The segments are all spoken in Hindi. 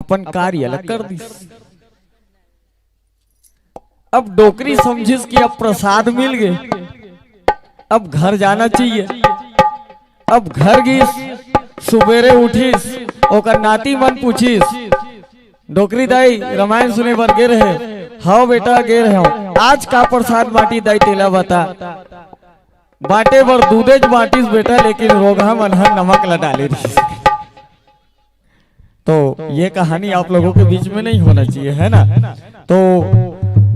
अपन कार्य अलग कर दी। अब डोकरी समझिस कि अब प्रसाद मिल गए, अब घर जाना चाहिए। अब घर गिस, सुबेरे उठिस, ओकर नाती मन पूछिस, डोकरी दाई रामायण सुने बर गे रहे। हाँ बेटा गे रहे हो। आज का प्रसाद बाटी दाई तेला बता। बाटे बर दूधेज बाटिस बेटा, लेकिन रोगा मन नमक ला डाले रही। तो ये कहानी आप लोगों के बीच में नहीं होना चाहिए, है ना। तो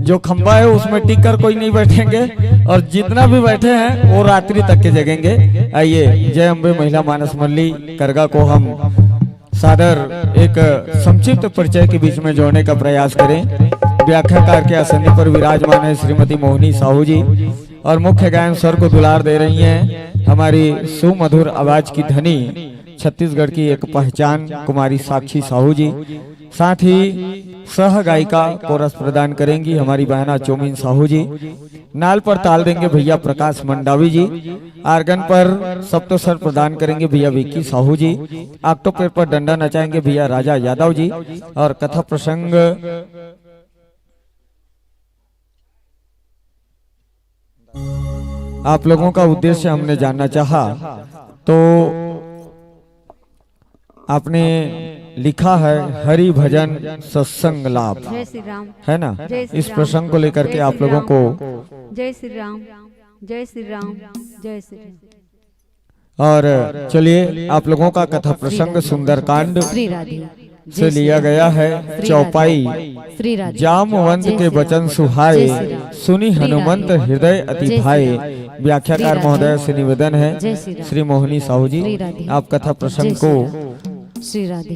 जो खंबा है उसमें टिक कर कोई नहीं बैठेंगे, और जितना भी बैठे हैं वो रात्रि तक के जगेंगे। आइए जय अम्बे महिला मानस मंडली करगा को हम सादर एक संक्षिप्त परिचय के बीच में जोड़ने का प्रयास करें। व्याख्याकार के आसन पर विराजमान है श्रीमती मोहिनी साहू जी, और मुख्य गायन स्वर को दुलार दे रही हैं हमारी सुमधुर आवाज की धनी, छत्तीसगढ़ की एक पहचान कुमारी साक्षी साहू जी। साथ ही सह गायिका कोरस प्रदान करेंगी हमारी बहना चोमिन साहू जी। नाल पर ताल देंगे भैया प्रकाश मंडावी जी। आर्गन पर सप्तस्वर प्रदान करेंगे भैया विक्की साहू जी। ऑक्टोपेड पर डंडा नचाएंगे भैया राजा यादव जी। और कथा प्रसंग आप लोगों का उद्देश्य हमने जानना चाहा, तो आपने लिखा है हरि भजन सत्संग लाभ, जय श्री राम, है ना। इस प्रसंग को लेकर के आप लोगों को जय श्री राम, जय श्री राम, जय श्री राम। और चलिए आप लोगों का कथा प्रसंग सुंदरकांड से लिया गया है। चौपाई जामवंत के वचन सुहाए, सुनी हनुमंत हृदय अति भाए। व्याख्याकार महोदय से निवेदन है श्री मोहिनी साहू जी, आप कथा प्रसंग को श्री राधे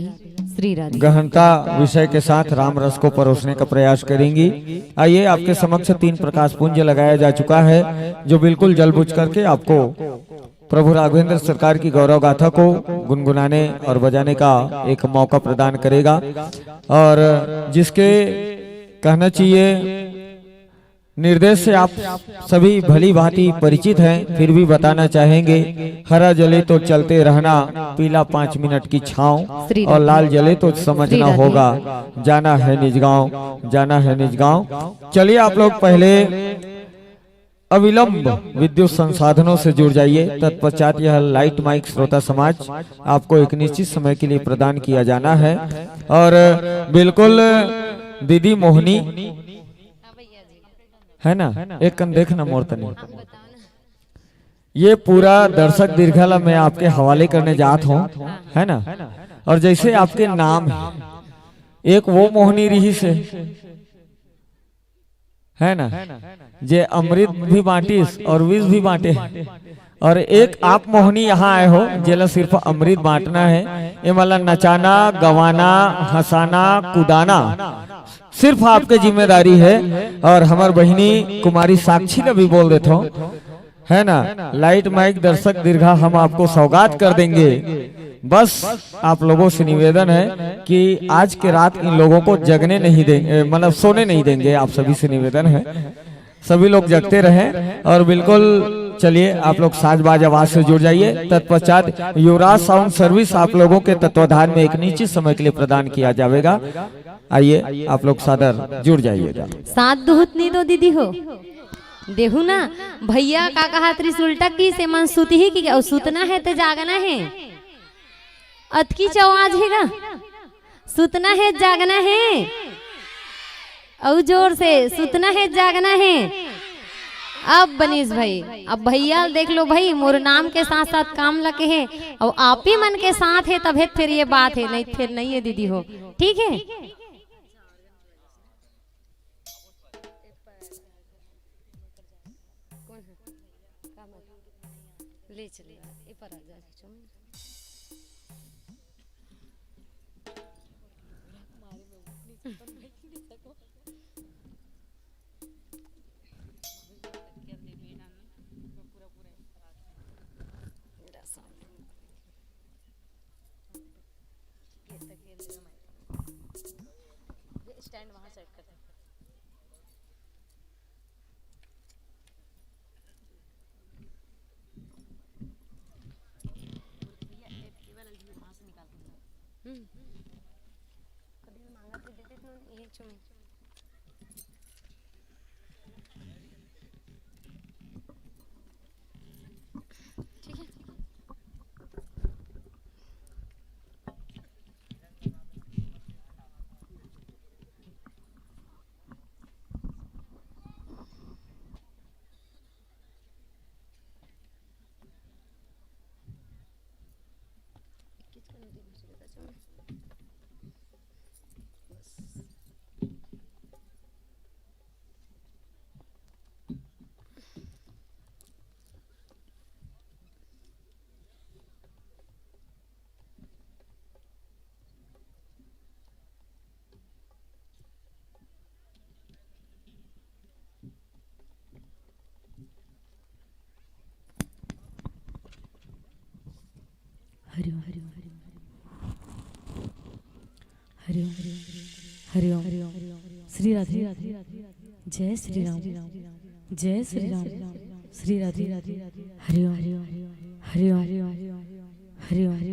श्री राधे गहनता विषय के साथ राम रस को परोसने का प्रयास करेंगी। आइए आपके समक्ष 3 प्रकाश पुंज लगाया जा चुका है, जो बिल्कुल जलबुझ करके आपको प्रभु राघवेंद्र सरकार की गौरव गाथा को गुनगुनाने और बजाने का एक मौका प्रदान करेगा। और जिसके कहना चाहिए निर्देश से आप सभी भली भांति परिचित हैं, फिर भी बताना चाहेंगे। हरा जले तो चलते रहना, पीला 5 मिनट की छांव, और लाल जले तो समझना होगा, जाना है निज गांव, जाना है निज गांव। चलिए आप लोग पहले अविलंब विद्युत संसाधनों से जुड़ जाइए। तत्पश्चात यह लाइट माइक श्रोता समाज आपको एक निश्चित समय के लिए प्रदान किया जाना है। और बिल्कुल दीदी मोहिनी है ना, एक कन देखना मोरतनी, ये पूरा दर्शक दीर्घाला मैं आपके हवाले करने जात हूँ, है ना। और जैसे आपके नाम है, एक वो मोहिनी रही से, है ना, जे अमृत भी बांटिस और विष भी बांटे, और एक आप मोहिनी यहाँ आए हो जेला सिर्फ अमृत बांटना है। ये मतलब नचाना, गवाना, हंसाना, कुदाना सिर्फ आपके जिम्मेदारी है। और हमार बहिनी कुमारी साक्षी का भी बोल देता हूँ, है ना। लाइट माइक दर्शक दीर्घा हम आपको सौगात कर देंगे। बस आप लोगों से निवेदन है कि आज के रात इन लोगों को जगने नहीं देंगे, मतलब सोने नहीं देंगे। आप सभी से निवेदन है, सभी लोग जगते रहें। और बिल्कुल चलिए आप लोग साजबाज आवाज से जुड़ जाइए। तत्पश्चात युवराज साउंड सर्विस आप लोगों के तत्वाधान में एक निश्चित समय के लिए प्रदान किया जाएगा। आइए आप लोग सादर जुड़ जाइएगा। साथ दुहत नहीं दो दीदी हो देहू ना भैया का कहा त्रिशुलटा की से मन सुती ही की, और सुतना है तो जागना है। अतकी चवाज हैगा, सुतना है जागना है, और जोर से सुतना है जागना है। अब बनीश भाई, अब भैया देख लो भाई, मोर नाम के साथ साथ काम लगे हैं, और आप ही मन के साथ है तब फिर ये बात है, नहीं फिर नहीं है दीदी हो, ठीक है। ले चलिए पर आ जा स्टैंड वहां सेट कर। हरिओम हरिओम हरिओम हरिओम श्री राधे जय श्री राम जय श्री राम श्री राधे हरिओम हरिओम हरिओम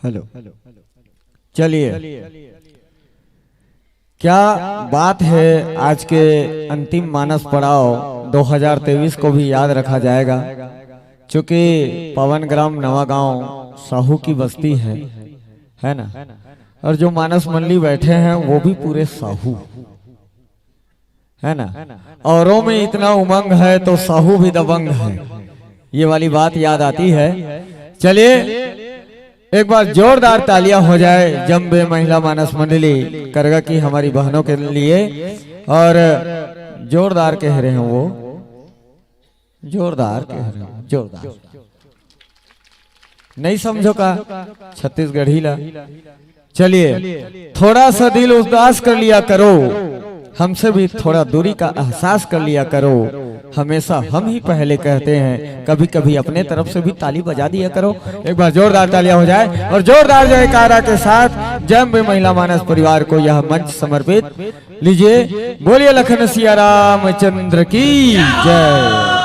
हेलो, चलिए क्या बात है। आज के अंतिम मानस पड़ाव 2023 को भी याद रखा जाएगा, क्योंकि पवन ग्राम नवा गांव साहू की बस्ती है ना। और जो मानस मंडली बैठे हैं वो भी पूरे साहू है ना। औरों में इतना उमंग है तो साहू भी दबंग है, ये वाली बात याद आती है। चलिए एक बार जोरदार तालियां हो जाए जम्बे महिला मानस मंडली करगा की हमारी बहनों के लिए। और जोरदार कह रहे हैं वो, जोरदार कह रहे हैं, जोरदार नहीं समझो का छत्तीसगढ़ी ला। चलिए थोड़ा सा दिल उदास कर लिया करो, हमसे भी थोड़ा दूरी का एहसास कर लिया करो। हमेशा हम ही पहले कहते हैं, कभी कभी अपने तरफ से भी ताली बजा दिया करो। एक बार जोरदार तालियां हो जाए और जोरदार जयकारा के साथ जम्बे महिला मानस परिवार को यह मंच समर्पित। लीजिए, बोलिए लखन सिया रामचंद्र की जय।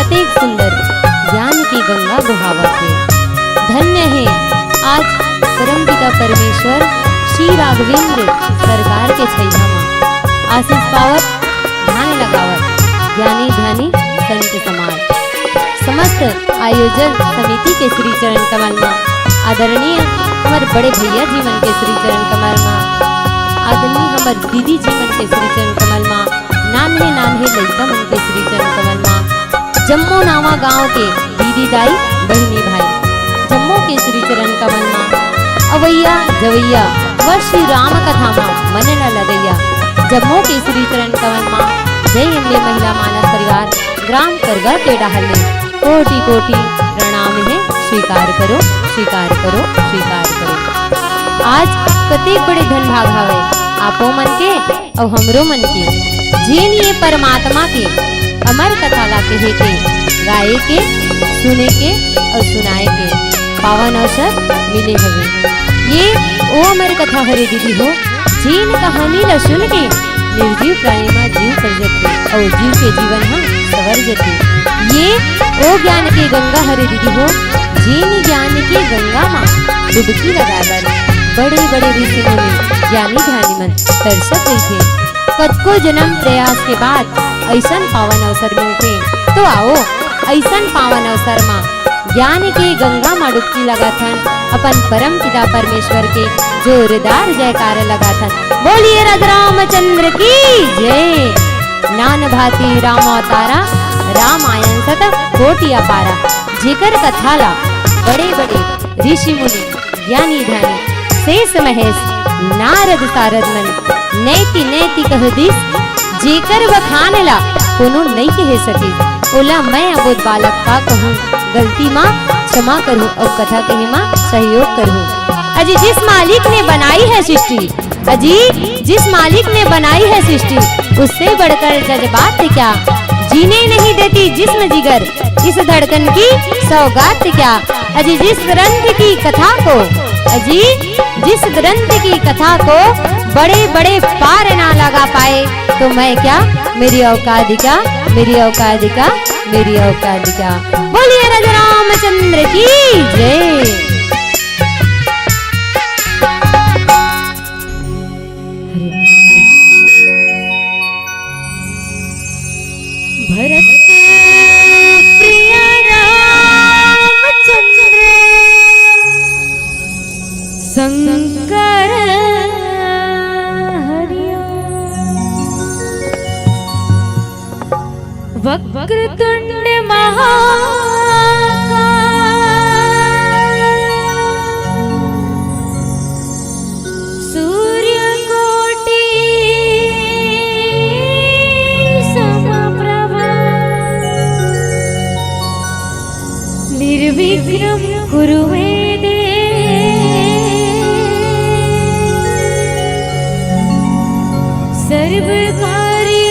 कतेक सुंदर ज्ञान की गंगा बहावत है। धन्य है आज परमपिता परमेश्वर श्री राघवेंद्र सरकार के छैया मां आशीष पावत ध्यान लगावत ज्ञानी ध्यानी संत समाज समस्त आयोजन समिति के श्री चरण कमल मां आदरणीय हमारे बड़े भैया जीवन के श्री चरण कमल मां आदरणीय हमारे दीदी जीवन के श्री चरण कमल मां नान्हे नान्हे लड़का मन के श्री चरण कमल मां जम्मू नावा गांव के दीदी दाई बहनी भाई जम्मू के श्री चरण कमल मां अवैया जवैया व श्री राम कथा मां मन न लगैया जम्मू के श्री चरण कमल मां जय अम्बे महिला मानस परिवार ग्राम करगा टेढ़ाहल्ले कोटि कोटि प्रणाम है स्वीकार करो स्वीकार करो स्वीकार करो। आज कतेक बड़े धन भाग हवे आपो मन के और हमरो मन के जिन ये परमात्मा के अमर कथा ला कहे के गाए के सुने के और सुनाए के पावन अवसर मिले हवे। ये ओ अमर कथा हरे दीदी हो जिन कहानी ला सुन के निर्जीव प्राणी में जीव कर जते और जीव के जीवन हाँ सवर जते। ये ओ ज्ञान के गंगा हरे दीदी हो जिन ज्ञान के गंगा मां डुबकी लगाकर बड़े बड़े ऋषि मुनि ज्ञानी ध्यानी मन तरसत रही थे। कतको जन्म प्रयास के बाद ऐसा पावन अवसर मिलते तो आओ ऐसा पावन अवसर मां ज्ञान के गंगा मां डुबकी लगाथन अपन परम पिता परमेश्वर के जोरदार जयकार लगाथन। बोलिए राजा रामचंद्र की जय। नान भाती राम अवतारा रामायण सत कोटि अपारा जेकर कथा ला बड़े बड़े ऋषि मुनि ज्ञानी ध्यानी शेष महेश नारद सारद मन नैति नैति कह दिस जेकर बखान ला कोनो नहीं कह सके ओला मैं अबोध बालक का कहूँ गलती माँ क्षमा करूँ और कथा कही माँ सहयोग करूँ। अजी जिस मालिक ने बनाई है सृष्टि अजी जिस मालिक ने बनाई है सृष्टि उससे बढ़कर जज्बात क्या जीने नहीं देती जिस्म जिगर इस धड़कन की सौगात क्या। अजी जिस ग्रंथ की कथा को अजी जिस ग्रंथ की कथा को बड़े बड़े पार ना लगा पाए तो मैं क्या मेरी औकात क्या मेरी औकात क्या मेरी औकात क्या। बोलिए राजा रामचंद्र की जय। भरत प्रिय रामचंद्र शंकर वक्रतुंड महाकाय सूर्यकोटि समप्रभा निर्विघ्नं कुरु मे देव सर्वकार्ये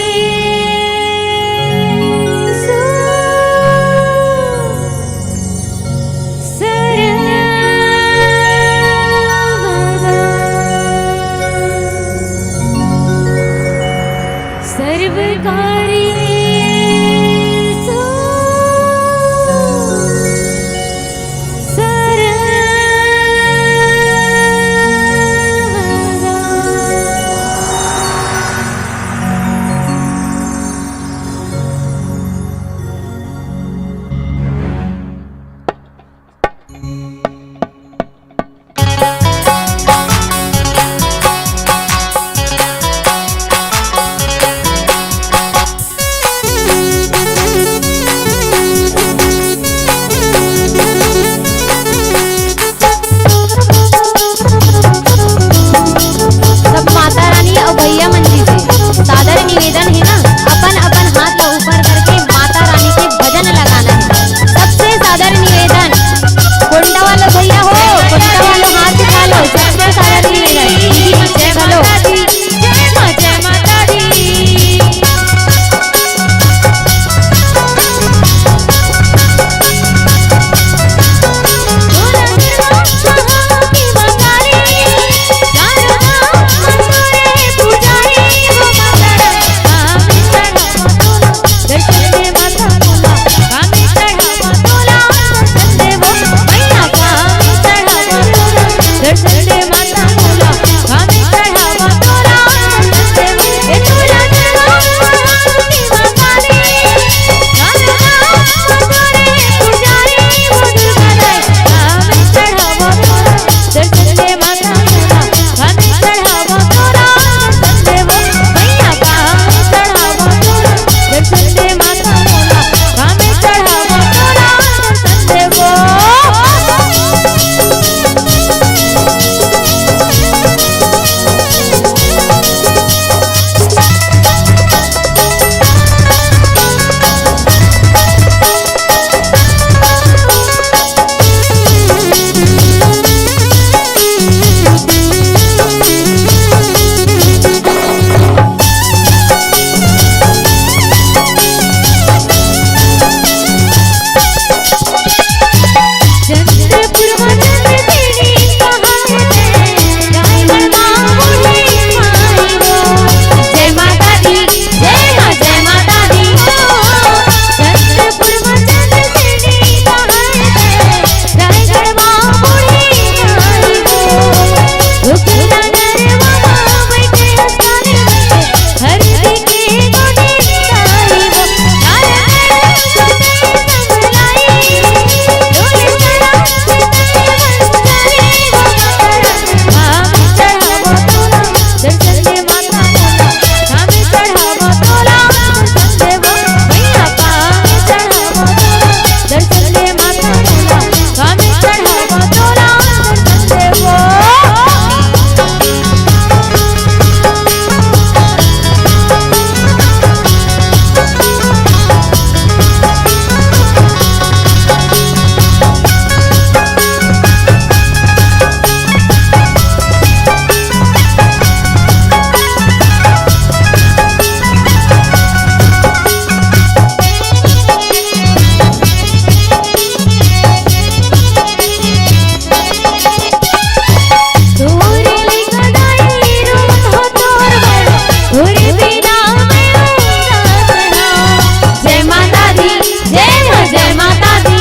जय माता दी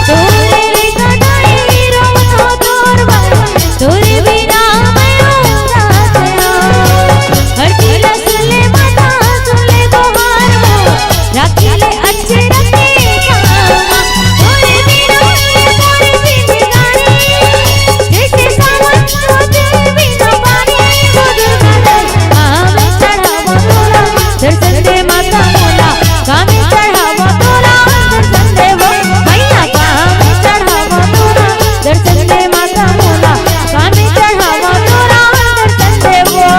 तोरे रे कटाई रोवत हो तोर भाई तोरे बिना मैं उदास हो हरती सुन ले माता सुन ले दोहार हो राखी ले अच्छे रखे कामा तोरे बिना तोरे जिंदगानी जैसे सावन होते बिना पानी वो दुर्गा आमे चढ़ावा तोरा दर्शन दे माता मोला कामे चढ़ावा तोरा दर्शन दे वो मैया कामे चढ़ावा तोरा दर्शन दे माता मोला कामे चढ़ावा तोरा दर्शन दे वो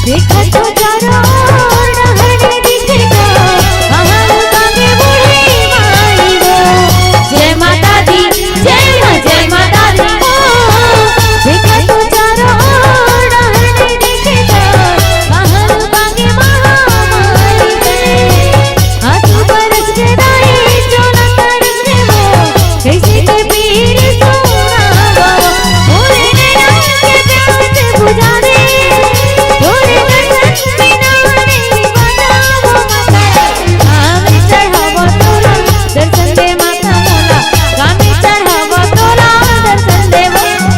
देखा तो चारों ओर डहरी दिखेगा कहाँ काके बूढ़ी माई वो जय माता दी जय माता दी देखा तो चारों ओर डहरी दिखेगा कहाँ काके महामाई गए हाथ बरस के दाई चोला तरस के वो कैसे के पीर सोना वो मोरे नैना के प्यार से बुझा दे तोरे दर्शन बिना नहीं बताओ माता कामे चढ़ावा तोरा दर्शन दे माता मोला कामे चढ़ावा तोरा दर्शन दे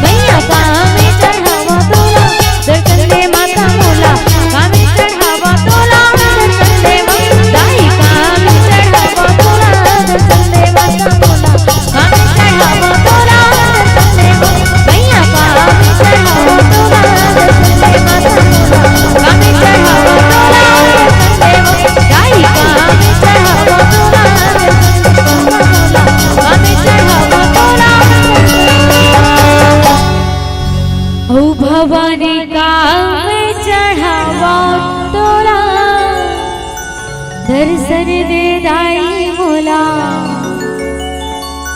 मैया कामे चढ़ावा तोरा दर्शन दे माता मोला कामे चढ़ावा तोरा दर्शन दे दाई कामे चढ़ावा तोरा दर्शन दे माता मोला कामे चढ़ावा तोरा दर्शन दे मैया कामे चढ़ावा तोरा दर्शन दे माता मोला कामे चढ़ावा तोरा दर्शन दे दाई कामे चढ़ावा तोरा दर्शन दे मोला कामे चढ़ावा तोरा ओ भवानी कामे चढ़ावा तोरा दर्शन दे दाई मोला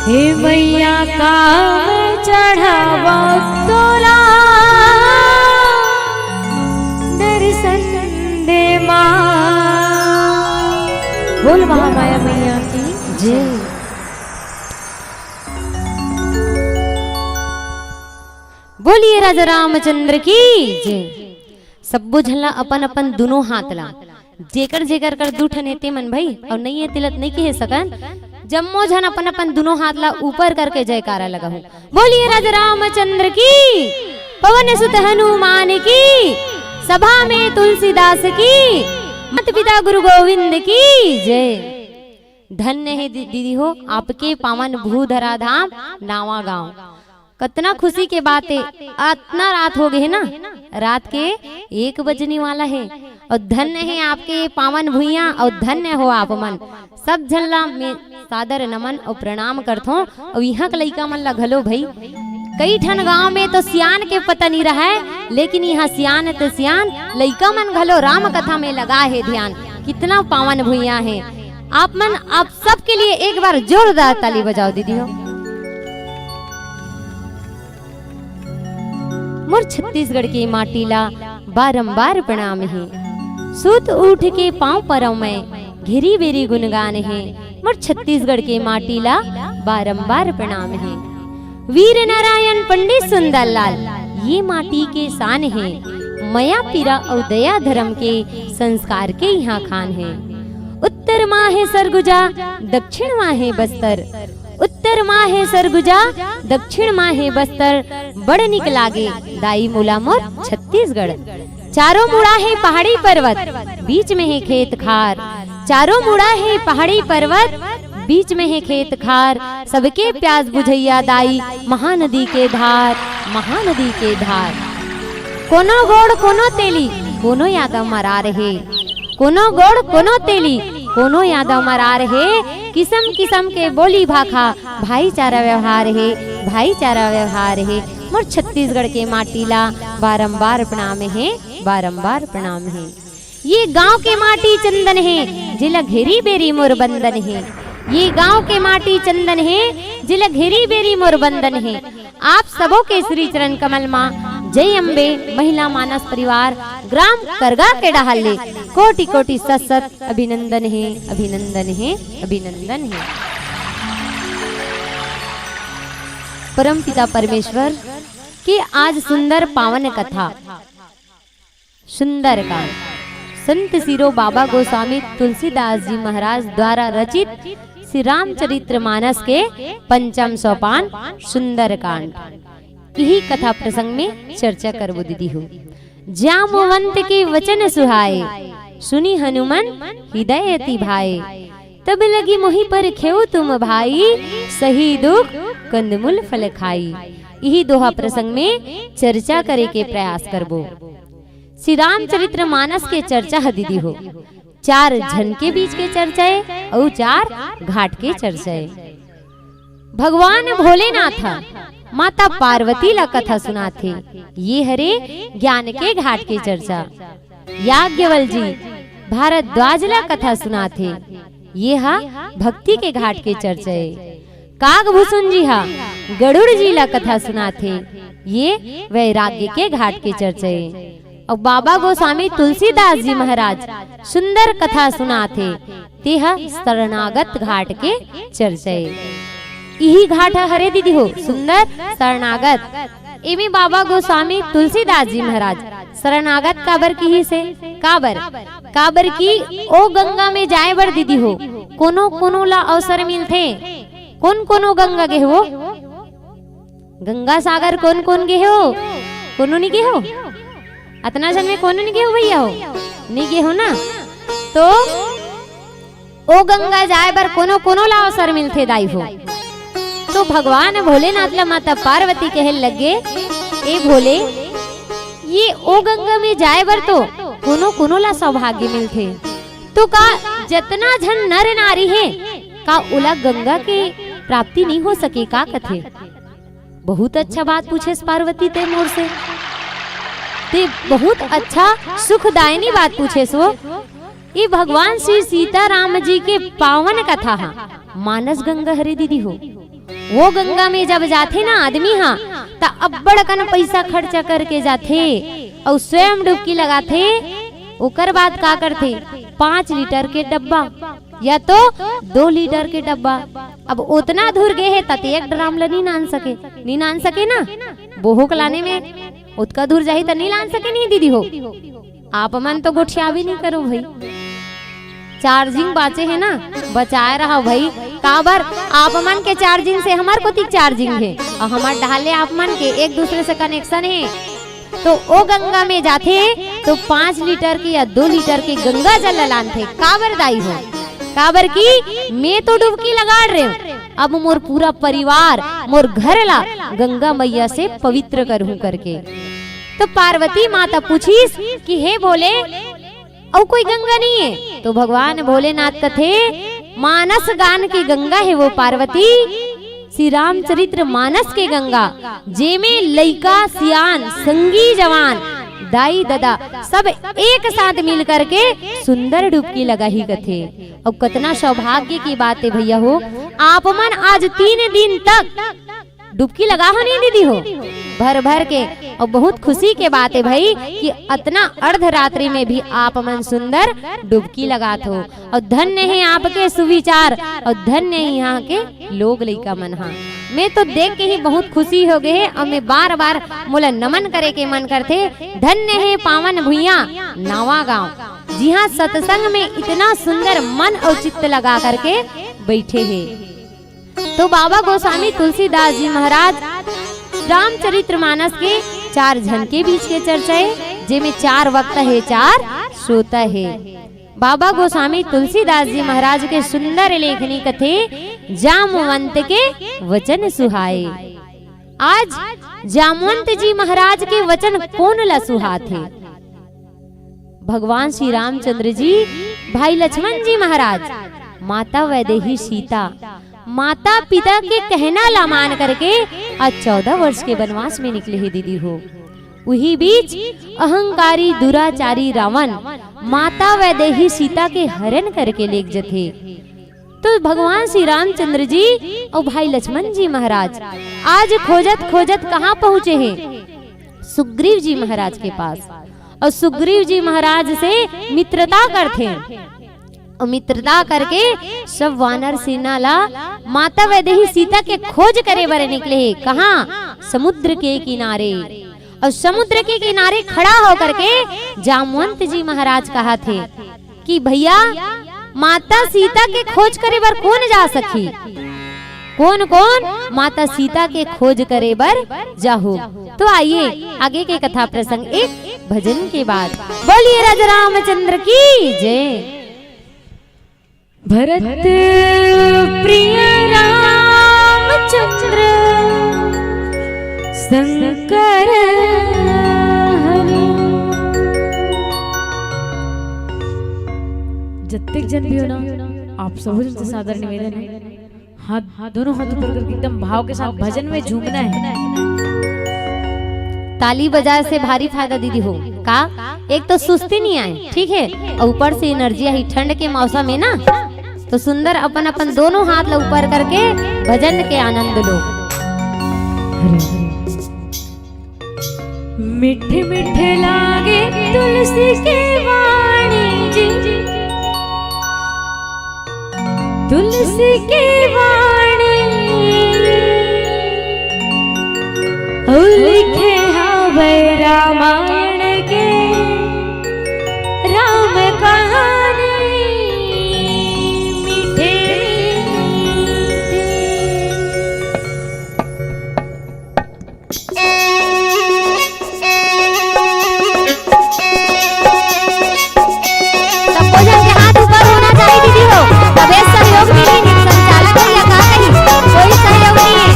हे मैया कामे चढ़ावा तोरा दर्शन दे माँ बोल महामाया मैया की जय। बोलिए राजा रामचंद्र की जय। सब झल्ला अपन अपन दोनों हाथ ला जेकर जेकर कर दू ठने ते मन भाई और नहीं है तिलत नहीं की है सकन जम्मो झन अपन अपन दोनों हाथ ला ऊपर करके जयकारा लगा हूँ। बोलिए राजा रामचंद्र की पवन सुत हनुमान की सभा में तुलसीदास की माता पिता गुरु गोविंद की जय। धन्य है दीदी हो आपके पावन भूधरा धाम नावा गांव। कितना खुशी के बात है इतना रात हो गए है ना रात के 1 बजने वाला है और धन्य है आपके पावन भुइया और धन्य हो आप मन सब झल्ला में सादर नमन और प्रणाम करथो और यहाँ के लइका मन ला घलो भाई कई ठन गांव में तो सियान के पता नहीं रहा है लेकिन यहाँ सियान तो सियान लइका मन घलो राम कथा में लगा है ध्यान कितना पावन भुइया है। आप मन आप सबके लिए एक बार जोरदार ताली बजाओ दीदी हो। मोर छत्तीसगढ़ के माटीला बारंबार प्रणाम है सुत उठ के पांव परव में घेरी बेरी गुणगान है। मोर छत्तीसगढ़ के माटीला बारंबार प्रणाम है। वीर नारायण पंडित सुंदरलाल ये माटी के शान है। मया पीरा और दया धर्म के संस्कार के यहाँ खान है। उत्तर माँ है सरगुजा दक्षिण माँ है बस्तर उत्तर माँ है सरगुजा दक्षिण माँ है बस्तर बड़ निक लागे दाई मूला मोर छत्तीसगढ़। चारों मुड़ा है पहाड़ी पर्वत बीच में है खेत खार चारों मुड़ा है पहाड़ी पर्वत बीच में है खेत खार सबके प्यास बुझैया दाई महानदी के धार महानदी के धार। कोनो गोड़ कोनो तेली कोनो यादव मरा रहे कोनो गोड़ कोनो तेली कोनो यादव मरा रहे किस्म किस्म के बोली भाखा भाईचारा व्यवहार है भाईचारा व्यवहार है। मोर छत्तीसगढ़ के माटीला बारंबार प्रणाम है बारंबार प्रणाम है। ये गांव के माटी चंदन है जिला घेरी बेरी मोर बंदन है। ये गांव के माटी चंदन है, जिल घेरी बेरी मोर बंदन है। आप सबों के श्री चरण कमल माँ जय अम्बे महिला मानस परिवार ग्राम करगा के डहाले कोटि कोटि सत सत अभिनंदन है, अभिनंदन है, अभिनंदन है। परम पिता परमेश्वर की आज सुंदर पावन कथा, सुंदर कांड संत सिरो बाबा गोस्वामी तुलसीदास जी महाराज द्वारा रचित श्री रामचरित्र मानस के पंचम सोपान सुंदर कांड। यही कथा प्रसंग में चर्चा करबो दीदी हो। जामवंत के वचन सुहाए, सुनी हनुमान हृदय अति भाए। तब लगी मोहि पर खेऊ तुम भाई, सही दुख कंदमूल फल खाई। यही दोहा प्रसंग में चर्चा करे के प्रयास करबो। श्री रामचरित्र मानस के चर्चा है दीदी हो। 4 झन के बीच के चर्चा है और 4 घाट के चर्चा है। भगवान भोलेनाथ माता पार्वती ला कथा सुनाथे, ये हरे ज्ञान के घाट के चर्चा। याज्ञवल जी भारद्वाज ला कथा सुनाथे, ये हा भक्ति के घाट के चर्चा है। कागभूषण जी हा गरुड़ जी ला कथा सुनाथे, ये वैराग्य के घाट के चर्चा है। और बाबा गोस्वामी तुलसीदास जी महाराज सुंदर कथा सुनाथे, तेह शरणागत घाट के चर्चा है। यही घाट हरे दीदी हो सुंदर शरणागत। एमे बाबा गोस्वामी तुलसीदास जी महाराज शरणागत काबर की ही से काबर की ओ गंगा में जाए बर दीदी हो कोनो कोनो ला अवसर मिलथे। कौन कोनो गंगा गे हो, गंगा सागर कौन कौन गे हो, कोनो नहीं गे हो, अतना जन में कौन नहीं गे हो भैया हो, नहीं गे हो ना। तो ओ गंगा जाए बर कोनो कोनो ला अवसर मिलथे दाई हो। तो भगवान भोलेनाथ ला माता पार्वती कहे लगे, ए भोले ये ओ गंगा में जाए बर तो कोनो कोनो ला सौभाग्य मिलथे। तो का जतना झन नर नारी है का उला गंगा के प्राप्ति नहीं हो सके का कथे। बहुत अच्छा बात पूछे पार्वती ते मोर से, ते बहुत अच्छा सुखदायिनी बात पूछे सो। ये भगवान श्री सीताराम जी के पावन कथा हा मानस गंगा हरे दीदी हो। वो गंगा में जब जाथे ना आदमी हाँ ता अब्बड़ कन पैसा खर्चा करके जाथे और स्वयं डुबकी लगाथे। ओकर बाद का करथे 5 लीटर के डब्बा या तो 2 लीटर के डब्बा। अब उतना दूर गए है तत 1 ड्राम ला नहीं नान सके ना, बोहो लाने में उतना दूर जाही तो नहीं लान सके नहीं दीदी हो। आप मन तो गोठिया भी नहीं करो भाई, चार्जिंग बाचे है ना, बचाए रहा भाई। काबर आप मन के चार्जिंग से हमार को चार्जिंग है और हमार डाले आप मन के एक दूसरे से कनेक्शन है। तो ओ गंगा में जाते तो 5 लीटर की या 2 लीटर की गंगा जल लान थे। काबर दाई हो, काबर की मैं तो डुबकी लगा रहे हूँ, अब मोर पूरा परिवार मोर घर ला गंगा मैया से पवित्र करूँ करके। तो पार्वती माता पूछीस कि हे भोले और कोई गंगा नहीं है। तो भगवान भोलेनाथ कथे मानस गान की गंगा है वो पार्वती, श्री रामचरित्र मानस के गंगा, जेमे लइका सियान संगी जवान दाई दादा सब एक साथ मिल करके सुंदर डुबकी लगा ही कथे। और कितना सौभाग्य की बात है भैया हो, आप मन आज 3 दिन तक डुबकी लगा हो नहीं दीदी हो भर भर के। और बहुत खुशी के बात है भाई कि इतना अर्धरात्रि में भी आप मन सुंदर डुबकी लगात हो। और धन्य है आपके सुविचार और धन्य है यहाँ के लोग लइका मन हा। मैं तो देख के ही बहुत खुशी हो गए है और मैं बार बार मोला नमन करे के मन करते। धन्य है पावन भुइया नावा गाँव, जी हाँ सत्संग में इतना सुंदर मन और चित्त लगा करके बैठे हैं। तो बाबा गोस्वामी तुलसीदास जी महाराज रामचरित्र मानस के 4 झन के बीच के चर्चा है, जिसमें 4 वक्ता है 4 श्रोता है। बाबा गोस्वामी तुलसीदास जी महाराज के सुंदर लेखनी कथे जामवंत के वचन सुहाए। आज जामवंत जी महाराज के वचन कौन ला सुहाथे? भगवान श्री रामचंद्र जी, भाई लक्ष्मण जी महाराज, माता वैदेही सीता, माता पिता के कहना ला मान करके आज 14 वर्ष के वनवास में निकले ही दीदी हो। वही बीच अहंकारी दुराचारी रावण माता वैदेही सीता के हरण करके ले जथे। तो भगवान श्री रामचंद्र जी और भाई लक्ष्मण जी महाराज आज खोजत खोजत कहाँ पहुँचे हैं? सुग्रीव जी महाराज के पास। और सुग्रीव जी महाराज से मित्रता करते और मित्रता करके सब वानर सेना ला माता वैदेही सीता के खोज करे बर निकले। कहाँ? समुद्र के किनारे। और समुद्र के किनारे खड़ा होकर के जामवंत जी महाराज कहा थे कि भैया माता सीता के खोज करे बर कौन जा सकी? कौन कौन माता सीता के खोज करे बर जाहो। तो आइए आगे के कथा प्रसंग एक भजन के बाद। बोलिए राजा रामचंद्र की जय। भरत प्रिय रामचंद्र शंकर हरि। जत्तेक जन भी हो ना, आप सब से सादर निवेदन है हाथ दोनों हाथ ऊपर करके एकदम भाव के साथ भजन में झूमना है। ताली बजाए से भारी फायदा दीदी हो का? एक तो सुस्ती नहीं आए, ठीक है, और ऊपर से एनर्जी आई ठंड के मौसम में ना, तो सुंदर अपन अपन दोनों हाथ ऊपर करके भजन के आनंद लो। मीठे मीठे लागे तुलसी के वाणी जी, तुलसी की वाणी लिखे हवे रामायण के राम कहानी मीठे सबको जन के हाथ ऊपर होना चाहिए दीदी हो, तबे सहयोग मिली। संचालक भैया का कहीं कोई सहयोग नहीं है।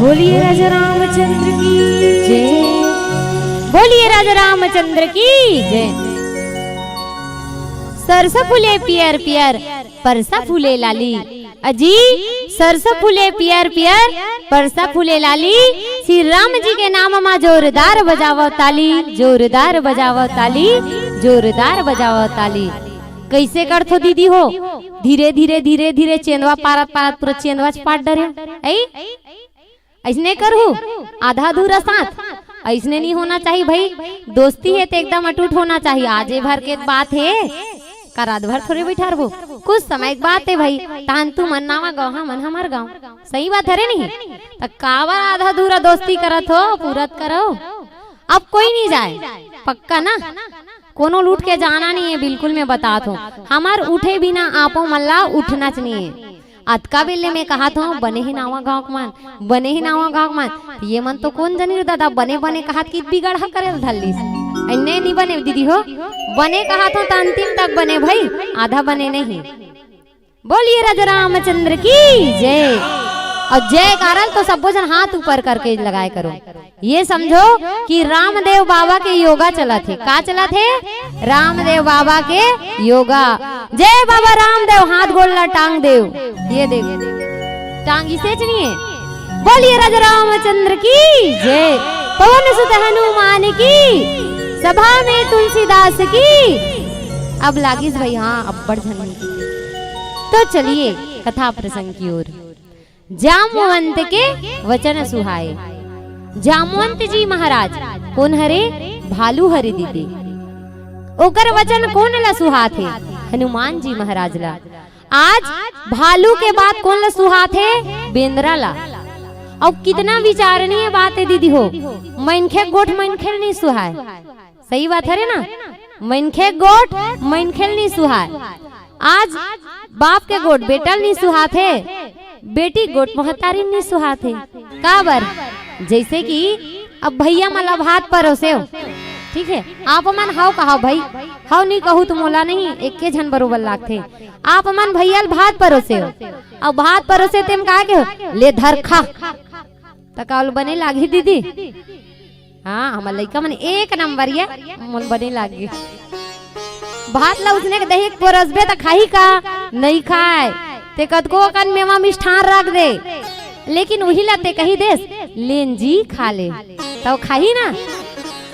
बोलिए राजा रामचंद्र की जय, बोलिए राजा रामचंद्र की जय। सरसा फूले पियर पियर परसा फूले लाली, अजी सरसा फूले पियर पियर परसा फूले लाली, श्री राम जी के नाम में जोरदार बजावो ताली, जोरदार बजावो ताली, जोरदार बजावो ताली। कैसे करथो दीदी हो? धीरे धीरे धीरे धीरे चेंदवा पारत पारत पूरा चेंदवा पाट डरे ऐसने करू आधा अधूरा साथ, ऐसने नहीं होना चाहिए भाई। दोस्ती है तो एकदम अटूट होना चाहिए। आजे भर के बात है, करात भर थोड़े बैठा रहो, कुछ समय की बात है भाई। तान तू मन नावा गाँव हाँ मन हमार गाँव, सही बात है नहीं? तो कावा आधा अधूरा दोस्ती करत हो, पूरत करो। अब कोई नहीं जाए पक्का ना, कोनो लूट के जाना नहीं है, बिल्कुल मैं बता हूँ। हमार उठे बिना आपो मल्ला उठना चाहिए। अतका बेले में कहा था बने ही नावा गाँव मान, बने ही नावा गाँव मान, ये मन तो कौन जनी दादा बने बने कहा कि बिगड़ करे धल्ली अन्य नहीं बने दीदी हो, बने कहा था तो अंतिम तक बने भाई, आधा बने नहीं। बोलिए राजा रामचंद्र की जय। और जय कारण तो सब जन हाथ ऊपर करके लगाए करो। ये समझो कि रामदेव बाबा के योगा चला थे। का चला थे? रामदेव बाबा के योगा। जय बाबा रामदेव, हाथ गोलना टांग देव, ये देख टांग इसे चलिए। बोलिए राजा रामचंद्र की जय। पवन सुत हनुमान की, सभा में तुलसीदास की। अब लागिस भाई हाँ अब बढ़ झलने की। तो चलिए कथा प्रसंग की ओर। जामवंत के वचन सुहाए। जामवंत जी महाराज कौन हरे? भालू हरे दीदी। ओकर वचन कौन ला सुहा थे? हनुमान जी महाराज ला। आज भालू के बाद कौन ला सुहा थे? बेंद्रा ला। अब कितना विचारणीय बात है दीदी हो। मनखे गोठ मनखेल नहीं सुहाए, सही बात है ना? मनखे गोठ मनखेल नहीं सुहाए। आज बाप के गोठ बेटल नहीं सुहाते, बेटी गोट महतारी नहीं सुहाते। काबर? जैसे कि अब भैया मला भात परोसे हो, ठीक है, आप मन हाउ कहा भाई, हाउ नहीं कहू तो मोला नहीं, एक के झन बरोबर लागथे। आप मन भैया भात परोसे हो, अब भात परोसे तेम कहा के हो ले धर खा, तकाल बने लागी दीदी। हाँ हमार लड़का मन एक नंबर ये मन बने लागी। भात ला उसने दही परोसबे तो खाही का नहीं खाए, ते कदको कन मेवा मिष्ठान रख दे, लेकिन वही लाते कही देस लेन जी खा ले तो खाही ना।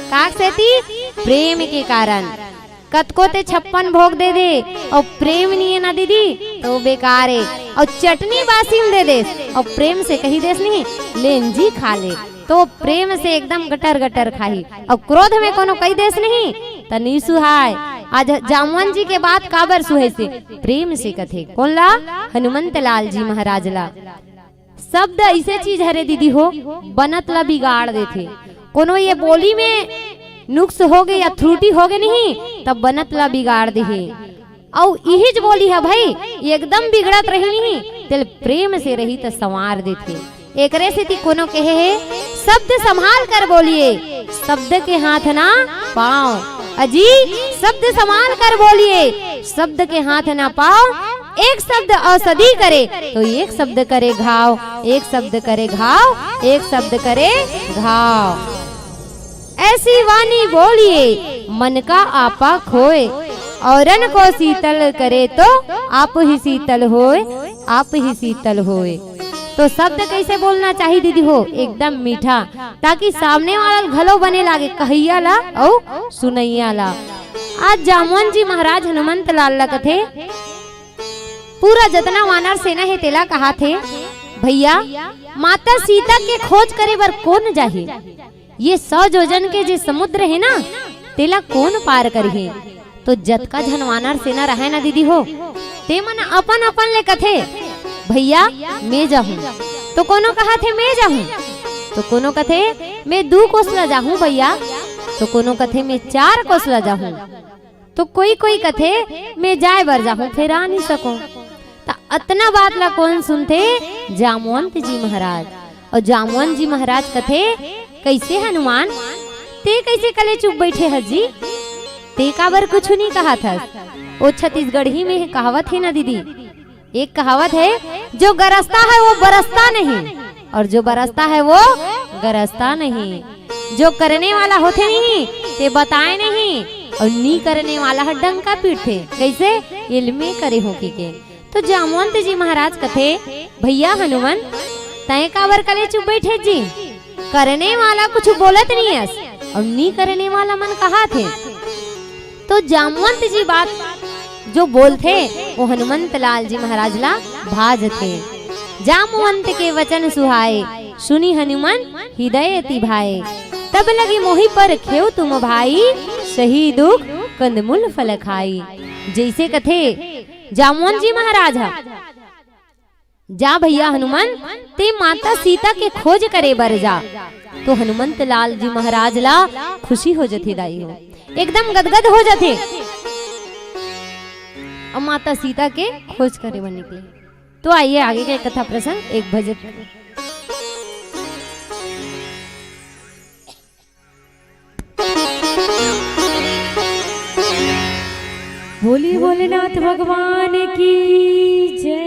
काक सेती प्रेम के कारण कतको ते 56 भोग दे दे और प्रेम नहीं है ना दीदी तो बेकार है। और चटनी बासिम दे दे और प्रेम से कही देस नहीं लेन जी खा ले तो प्रेम से एकदम गटर गटर खाही। और क्रोध में कोनो कही देस नहीं तो नहीं सुहाय। आज जामवन जी के बाद काबर सुहे से प्रेम से कथे कौन ला? हनुमंत लाल जी महाराज ला। शब्द ऐसे चीज हरे दीदी हो बनत ला बिगाड़ देथे। कोनो ये बोली में नुक्स हो गए या त्रुटि हो गए नहीं तब बनत ला बिगाड़ दे। और यही जो बोली है भाई एकदम बिगड़त रही नहीं तेल प्रेम से रही तो संवार देथे। एकरे से ती कोनो कहे है शब्द संभाल कर बोलिए, शब्द के हाथ ना पाँव। अजी शब्द संभाल कर बोलिए, शब्द के हाथ ना पाओ। एक शब्द औषधि करे तो एक शब्द करे घाव, एक शब्द करे घाव, एक शब्द करे घाव। ऐसी वाणी बोलिए मन का आपा खोए, औरन को शीतल करे तो आप ही शीतल होए, आप ही शीतल होए। तो शब्द कैसे बोलना चाहिए दीदी हो? एकदम मीठा, ताकि सामने वाला घलो बने लागे कहैया ला और सुनैया ला। आज जामवन जी महाराज हनुमंत लाल ला कथे पूरा जतना वानर सेना है तेला कहा थे भैया माता सीता के खोज करे बर कौन जाहे? ये 100 योजन के जे समुद्र है ना तेला कौन पार करे? तो जतका झन वानर सेना रहे ना दीदी हो ते मन अपन अपन ले कथे भैया मैं जाहूँ, तो कोनो कहा थे मैं जाहूँ, तो कोनो कथे मैं 2 कोसला जाहूँ भैया, तो कोनो कथे मैं 4 कोसला जाहूँ, तो कोई कोई कथे मैं जाए बर जाहूँ फिर आ नहीं सकूं। तो अतना बात ला कौन सुनते? जामवंत जी महाराज। और जामवंत जी महाराज कथे कैसे हनुमान ते कैसे कले चुप बैठे हजी, ते काबर कुछ नहीं कहा था। वो छत्तीसगढ़ी में कहावत है ना दीदी, एक कहावत है जो गरजता है वो बरसता नहीं और जो बरसता है वो गरजता नहीं। जो करने वाला होते नहीं ते बताए नहीं, और नी करने वाला है डंका पीटते। कैसे? इल्मे करे हो के। तो जामवंत जी महाराज कथे, भैया हनुमान तय काबर कले चुप बैठे जी, करने वाला कुछ बोलत नहीं है और नी करने वाला मन कहा थे। तो जामवंत जी बात जो बोलते वो हनुमंत लाल जी महाराज ला भाज थे। जामवंत के वचन सुहाए, सुनी हनुमान हृदय तिभाए। तब लगी मोहि पर खेव तुम भाई, सही दुख कंदमूल फल खाई। जैसे कथे जामवंत जी महाराज जा भैया हनुमान ते माता सीता के खोज करे बर जा। तो हनुमंत लाल जी महाराज ला खुशी हो जाती दाई हो, एकदम गदगद हो जाते और माता सीता के खोज करे बर निकले। तो आइए आगे के कथा प्रसंग एक भजन। बोली भोलेनाथ भगवान की जय।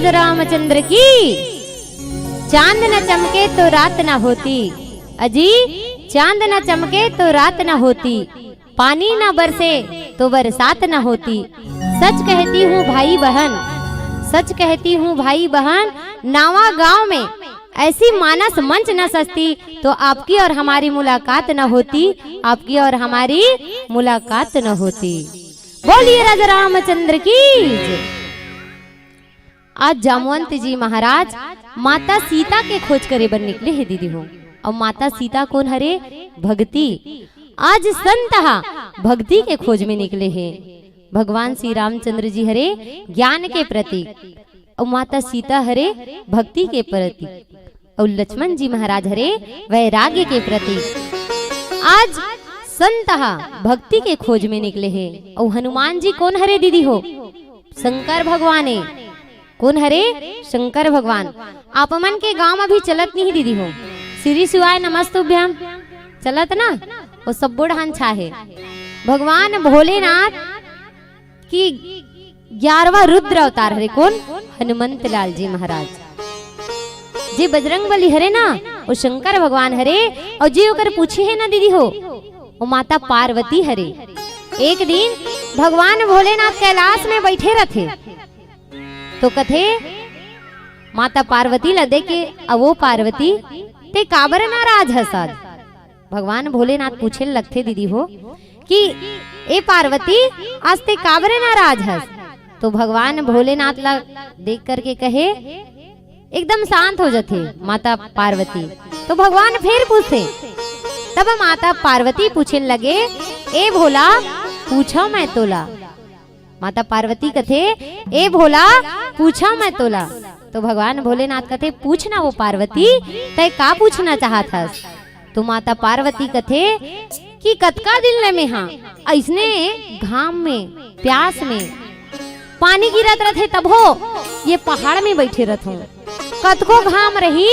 राजा रामचंद्र की। चांद न चमके तो रात न होती, अजी चांद न चमके तो रात न होती, पानी न बरसे तो बरसात न होती। सच कहती हूँ भाई बहन, सच कहती हूँ भाई बहन, नावा गांव में ऐसी मानस मंच न सजती तो आपकी और हमारी मुलाकात न होती, आपकी और हमारी मुलाकात न होती। बोलिए राजा रामचंद्र की। आज जामवंत जी महाराज माता सीता के खोज करे बन निकले हैं दीदी हो। और माता सीता कौन हरे? भक्ति। आज संत भक्ति के खोज में निकले हैं। भगवान श्री रामचंद्र जी हरे ज्ञान के प्रतीक, और माता सीता हरे भक्ति के प्रतीक, और लक्ष्मण जी महाराज हरे वैराग्य के प्रतीक। आज संत भक्ति के खोज में निकले हैं। और हनुमान जी कौन हरे दीदी हो? शंकर भगवान है। कौन हरे? शंकर भगवान। आप मन के गांव में भी चलत नहीं दीदी हो? श्री शिवाय नमस्तुभ्याम चलत ना? वो सब बुढ़ान छा है। भगवान भोलेनाथ की 11वां रुद्र अवतार हरे। कौन? हनुमंत लाल जी महाराज। जी बजरंग बली हरे ना, वो शंकर भगवान हरे। और जी ओकर पूछे है ना दीदी हो, वो माता पार्वती हरे। एक दिन भगवान भोलेनाथ कैलाश में बैठे रहते तो कथे माता पार्वती ला देखे, अब वो पार्वती ते काबर नाराज हसद। भगवान भोलेनाथ पूछे लगते दीदी हो कि ए पार्वती आज ते काबर नाराज हस। तो भगवान भोलेनाथ ला देख करके कहे, एकदम शांत हो जाते माता पार्वती। तो भगवान फिर पूछे, तब माता पार्वती पूछने लगे, ए भोला पूछा मैं तोला। माता पार्वती कथे, ए भोला पूछा मैं तोला। तो भगवान भोलेनाथ कथे, पूछना वो पार्वती तय का पूछना चाहत हस। तो माता पार्वती कथे कि कतका दिन में हाँ ऐसने घाम में प्यास में पानी गिरत रथे, तब हो ये पहाड़ में बैठे रहूं। कतको घाम रही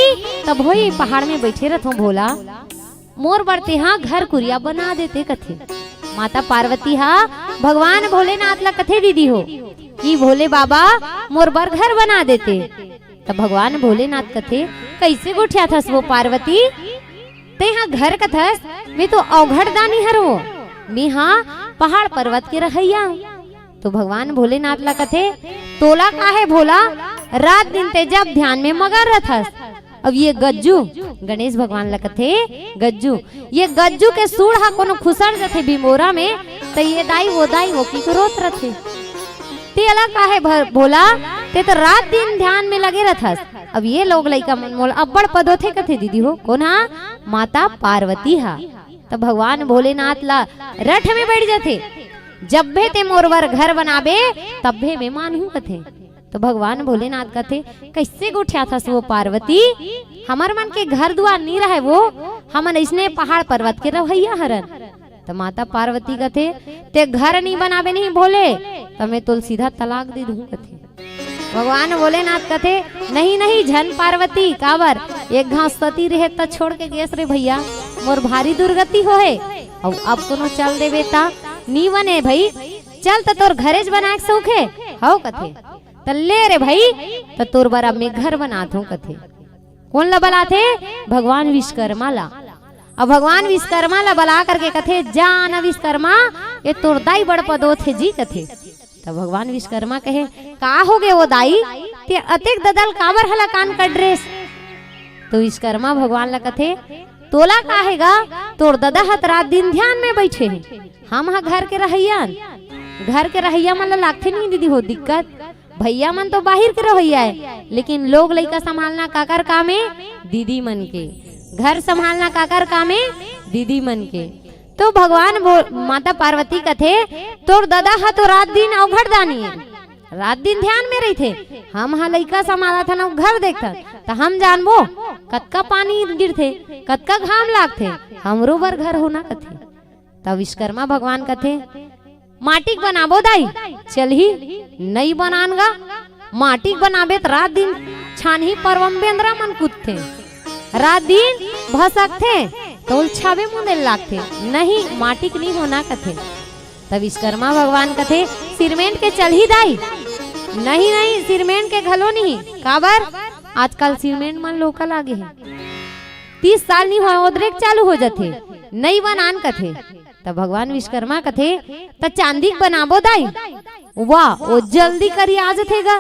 तब हो ये पहाड़ में बैठे रहूं भोला। मोर बढ़ते हाँ घर कुरिया बना देते कथे। माता पार्वती भगवान भोलेनाथ ला कथे दीदी हो कि भोले बाबा मोर बर घर बना देते। तब भगवान भोलेनाथ कथे, कैसे गोठिया थस वो पार्वती? ते हाँ घर कथस, मैं तो अवघड़ दानी हरो, मैं हाँ पहाड़ पर्वत के रहैया। तो भगवान भोलेनाथ ला कथे, तोला का है भोला? रात दिन ते जब ध्यान में मगर रहथस। अब ये गज्जू, गणेश भगवान ला कथे गज्जू, ये गज्जू के सूढ़ कोनो खुसर जथे बिमोरा में, तो ये दाई वो की रोत रथे। ते अलग का है भोला? ते तो रात दिन ध्यान में लगे रहथस। अब ये लोग लइका मन मोल अब्बड़ पद होथे कथे दीदी हो। कौन माता पार्वती तब भगवान भोलेनाथ ला रथ में बैठ जाते, जब भे ते मोरवर घर बनाबे तब भे मैं मानहूं कथे। तो भगवान भोलेनाथ कथे, कैसे गोठिया था वो पार्वती? हमार मन के घर दुआर नहीं रहे वो, हमन इसने पहाड़ पर्वत के रहैया हरन। तो माता पार्वती कथे, ते घर नहीं बनाबे नहीं भोले तो मैं तो सीधा तलाक दे दूं कथे। भगवान भोलेनाथ कथे, नहीं नहीं झन पार्वती काबर, एक घास सती रहे त छोड़ के गेस रे भैया, मोर भारी दुर्गति हो है। और अब कोनो चल देवे ता नी बने भाई, चल तो तोर घरेज बना के सौखे हो कथे। तल्ले रे भाई तो तोर बरा में घर बनात हूँ कथे। कौन ला बलाथे? भगवान विश्वकर्मा ला। अब भगवान विश्वकर्मा ला बला करके कथे, जान विश्वकर्मा ये तोर दाई बड़ पदो थे जी कथे। तब भगवान विश्वकर्मा कहे, का हो गए वो दाई? ते अतेक ददल काबर हला कान का ड्रेस? तो विश्वकर्मा भगवान ला कथे, तोला का हैगा? तोर ददा हत रात दिन ध्यान में बैठे हैं, हम घर के रहैया। घर के रहैया मन ला लागथे नहीं दीदी हो दिक्कत। भैया मन तो बाहर के रहैया है, लेकिन लोग लइका संभालना काकर काम है? दीदी मन के। घर संभालना काकर काम है? दीदी मन के। तो भगवान माता पार्वती कथे, तोर दादा हा तो रात दिन अवघड़ दानी है, रात दिन ध्यान में रही थे। हम हा लइका संभाला था ना घर देखता, तो हम जानबो कतका पानी गिरथे, कतका घाम लागथे, हमरो बर घर होना कथे। तब विश्वकर्मा भगवान कथे, माटिक बनाबो दाई? चल ही नहीं बनानगा, माटिक बनाबे तो रात दिन छानही परवम्बेंद्रा मन कूदथे, रात दिन भसकथे तो छाबे मुंदे लागथे, नहीं माटिक नहीं होना कथे। तब विश्वकर्मा भगवान कथे, सिरमेंट के चल ही दाई? नहीं नहीं सीमेंट के घलो नहीं काबर आजकल सीमेंट मन लोकल आगे है 30 साल नहीं हुआ उद्रेक चालू हो जाते नई बनान कथे तब भगवान विश्वकर्मा कथे त चांदी बनाबो दाई वाह वो जल्दी करी आज थेगा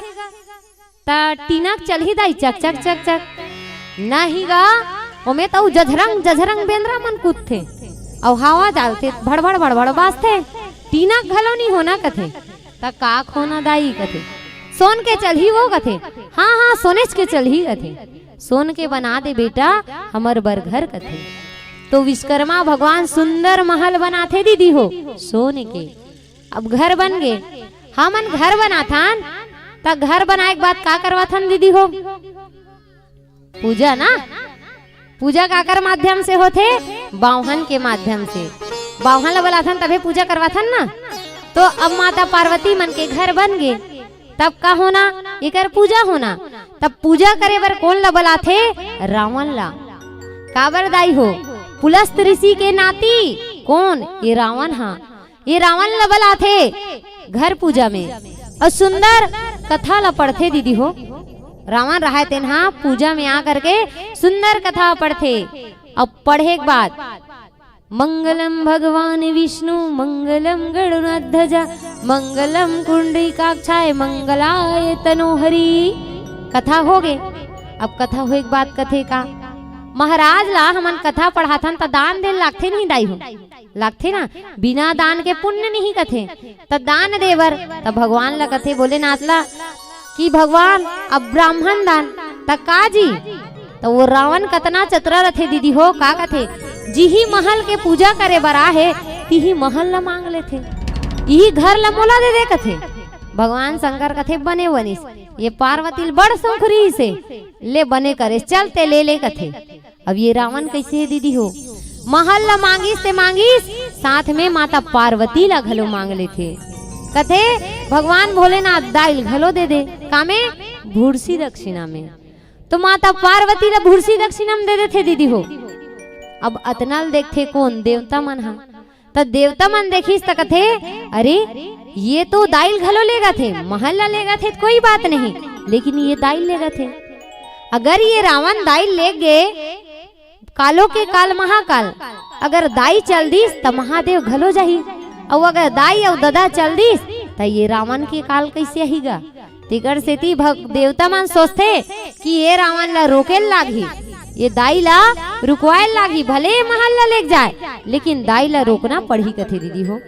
ता टीनाक चल ही दाई चक चक चक चक नहीं गा ओमे तो जझरंग बेंद्रा मन कूदथे और हवा डालते भड़भड़ भड़भड़ बाजते टीना घलो नहीं होना कथे ता काक होना दाई कथे सोन के चल ही वो कथे हाँ हाँ सोनेच के चल ही कथे सोन के बना दे बेटा हमर बर घर कथे तो विश्वकर्मा भगवान सुंदर महल बनाते दीदी हो सोने के अब घर बन गए हमन घर बनाथन ता घर बनाए के बाद का करवाथन दीदी हो पूजा ना पूजा काकर माध्यम से होते बावहन के माध्यम से बावहन ला बोलाथन तबे पूजा करवाथन ना तो अब माता पार्वती मन के घर बन गए तब का होना एकर पूजा होना तब पूजा करे बर कौन ला बोलाथे रावण ला काबर दाई हो पुलस्त ऋषि के नाती कौन ये रावण हाँ ये रावण ला बोलाथे घर पूजा में और सुंदर कथा ला पढ़ते दीदी हो रावण रहा तेन्हा पूजा में आ करके सुंदर कथा पढ़ते अब पढ़े के बाद मंगलम भगवान विष्णु मंगलम गरुड़ध्वजा मंगलम कुंडलिकाक्षाय मंगलाय तनोहरी कथा हो गए अब कथा हुए के बाद कथे का महाराज ला हमन कथा पढ़ाथन त दान दे लागथे नहीं दाई हो लागथे ना बिना दान के पुण्य नहीं कथे त दान देवर त भगवान ला कथे बोले नाथला कि भगवान अब ब्राह्मण दान त का जी तो वो रावण कतना चतुरा रथे दीदी हो का कथे जी ही महल के पूजा करे बरा है ती ही महल ला मांग लेथे यही घर ला मोला दे कथे भगवान शंकर कथे बने बनिस ये पार्वती बड़ सुखरी से ले बने करे चलते ले कथे अब ये रावण कैसे है दीदी हो महल ला मांगिस ते मांगिस साथ में माता पार्वती ला घलो मांग लेथे कथे भगवान भोलेनाथ दाइल घलो दे दे कामे भूरसी दक्षिणा में तो माता पार्वती ला भूरसी दक्षिणा में दे देथे दीदी हो अब अतनल देखथे कौन देवता मन हा तो देवता मन देखिस त कथे अरे ये तो दाइल घलो लेगा थे महल ला लेगा थे तो कोई बात नहीं लेकिन ये दाइल लेगा थे अगर ये रावण दाइल ले गए कालो के काल महाकाल अगर दाई चल दीस त महादेव घलो जाही और अगर दाई और ददा चल दीस त ये रावण के काल कैसे आहीगा तिकर सेती देवता मन सोचते कि ये रावण ला रोके लागी ये दाई ला रुकवाए लागी भले महल ला ले जाए लेकिन दाई ला रोकना पड़ी कथे दीदी हो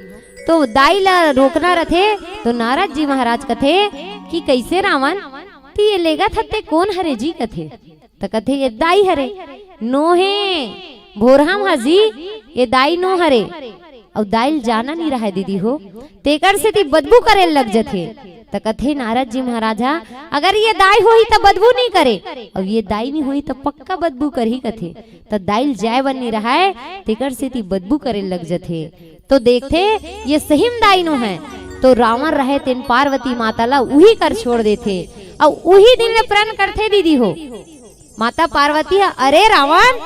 तो दाई ला रोकना रथे तो नारद जी महाराज कथे कि कैसे रावण ती ये लेगा थते कौन हरे जी कथे त कथे ये दाई हरे नो है भोरहम हाजी ये दाई नो हरे और दाइल जाना नहीं रहा दीदी हो तेकर से ती बदबू करे लग जथे त कथे नारद जी महाराजा अगर ये दाई होई त बदबू नहीं करे और ये दाई नहीं होई त पक्का बदबू कर ही कथे त दाइल जाय बन नहीं रहा है तेकर से ती बदबू करे लग जथे तो देखते ये सही में दाई नो है तो रावण रहे तेन पार्वती माता ला उही कर छोड़ देथे और उही दिन में प्रण करते दीदी हो माता पार्वती अरे रावण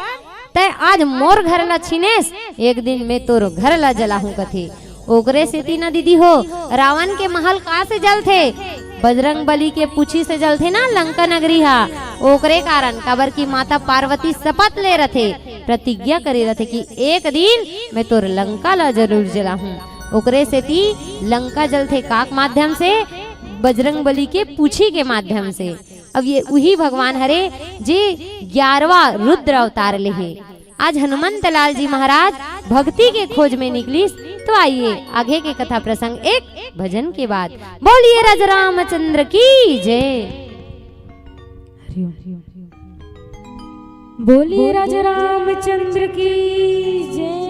तय आज मोर घर ला छीनेस एक दिन में तोर घर ला जलाहू कथे ओकरे से तीना दीदी हो रावण के महल कहाँ से जल थे बजरंग बली के पूछी से जल थे ना लंका नगरी हा ओकरे कारण काबर की माता पार्वती शपथ ले रथे प्रतिज्ञा करे रथे कि एक दिन मैं तोर लंका ला जरूर जलाहूं ओकरे से ती लंका जल थे काक माध्यम से बजरंग बली के पूछी के माध्यम से अब ये वही भगवान हरे जे 11वां रुद्र अवतार ले है आज हनुमंत लाल जी महाराज भक्ति के खोज में निकली तो आइए आगे के कथा प्रसंग एक भजन के बाद बोलिए राजा रामचंद्र की जय बोलिए राजा रामचंद्र की जय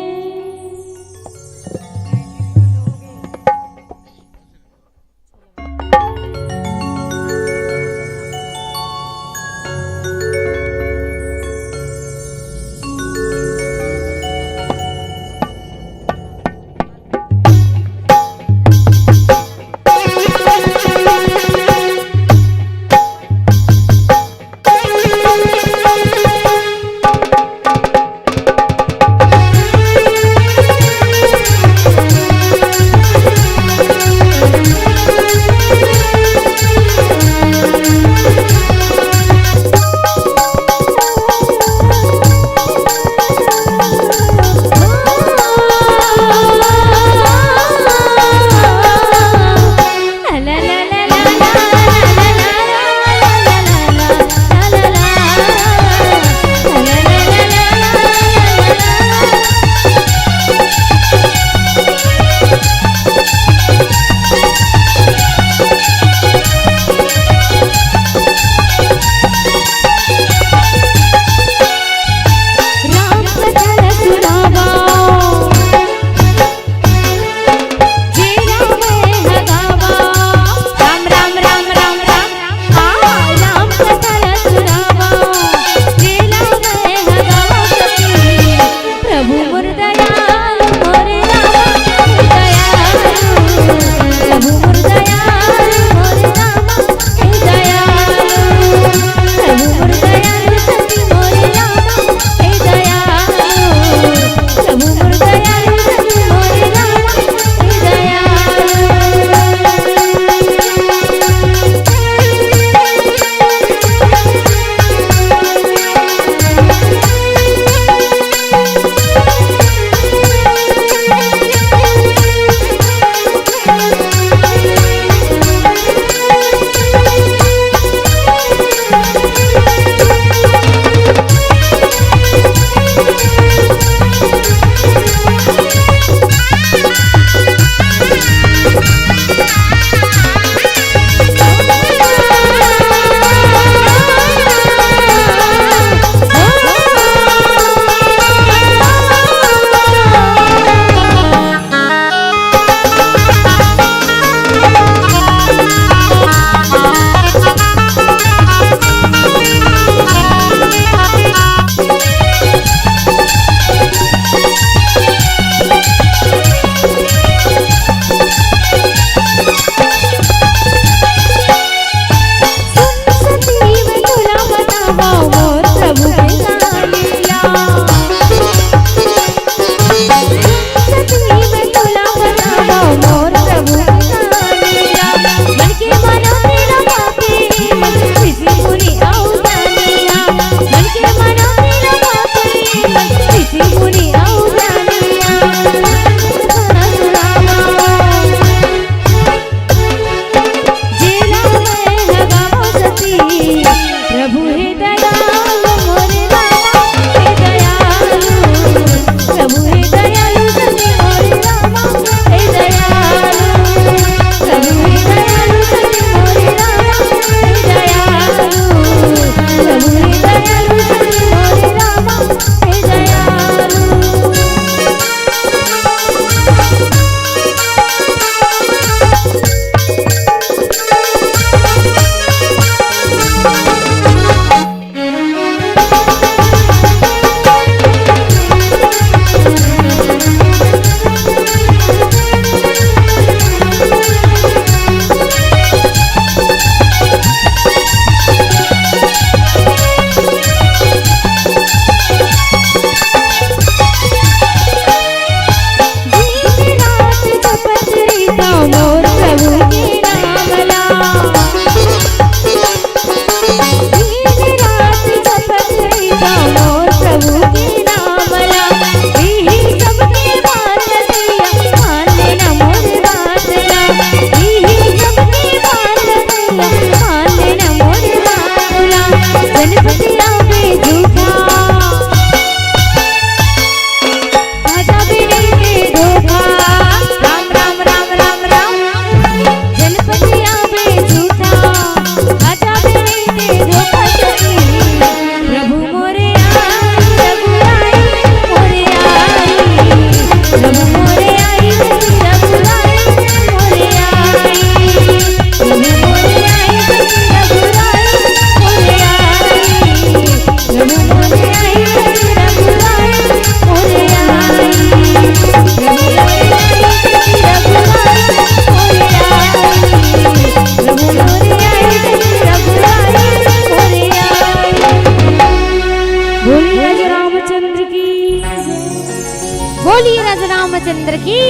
रामचंद्र की।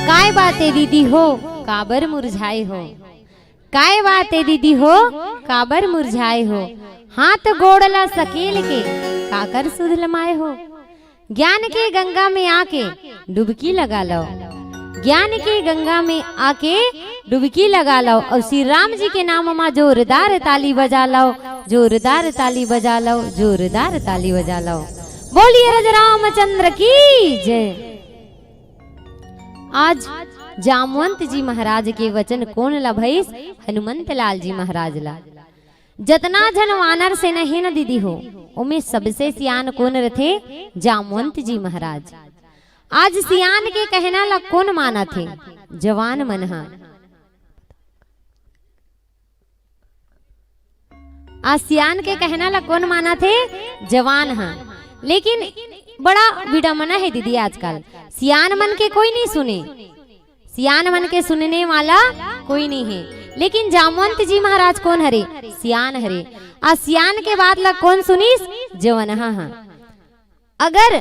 काय बातें दीदी हो काबर मुरझाए हो, काय बातें दीदी हो काबर मुरझाए हो, हाथ गोड़ला सकेल के काकर सुध लमाए हो। ज्ञान के गंगा में आके डुबकी लगा लो, ज्ञान की गंगा में आके डुबकी लगा लो और श्री राम जी के नाम में जोरदार ताली बजा लो, जोरदार ताली बजा लो, जोरदार ताली बजा लो। बोलिए राजा रामचंद्र की जय। आज जामवंत जी महाराज के वचन कौन ला भईस? हनुमंत लाल जी महाराज ला। जतना जन वानर से नहीं न दीदी हो, उमें सबसे सियान कौन रथे? जामवंत जी महाराज। आज सियान के कहना ला कौन माना थे? जवान मनहा। आज सियान के कहना ला कौन माना थे? जवान हाँ। लेकिन बड़ा विडम्बना है दीदी, आजकल सियान मन के कोई नहीं सुने, सियान मन के सुनने वाला कोई नहीं है। लेकिन जामवंत जी महाराज कौन हरे? सियान हरे। आज सियान के बाद ला कौन सुनीस? जवनहा हाँ। अगर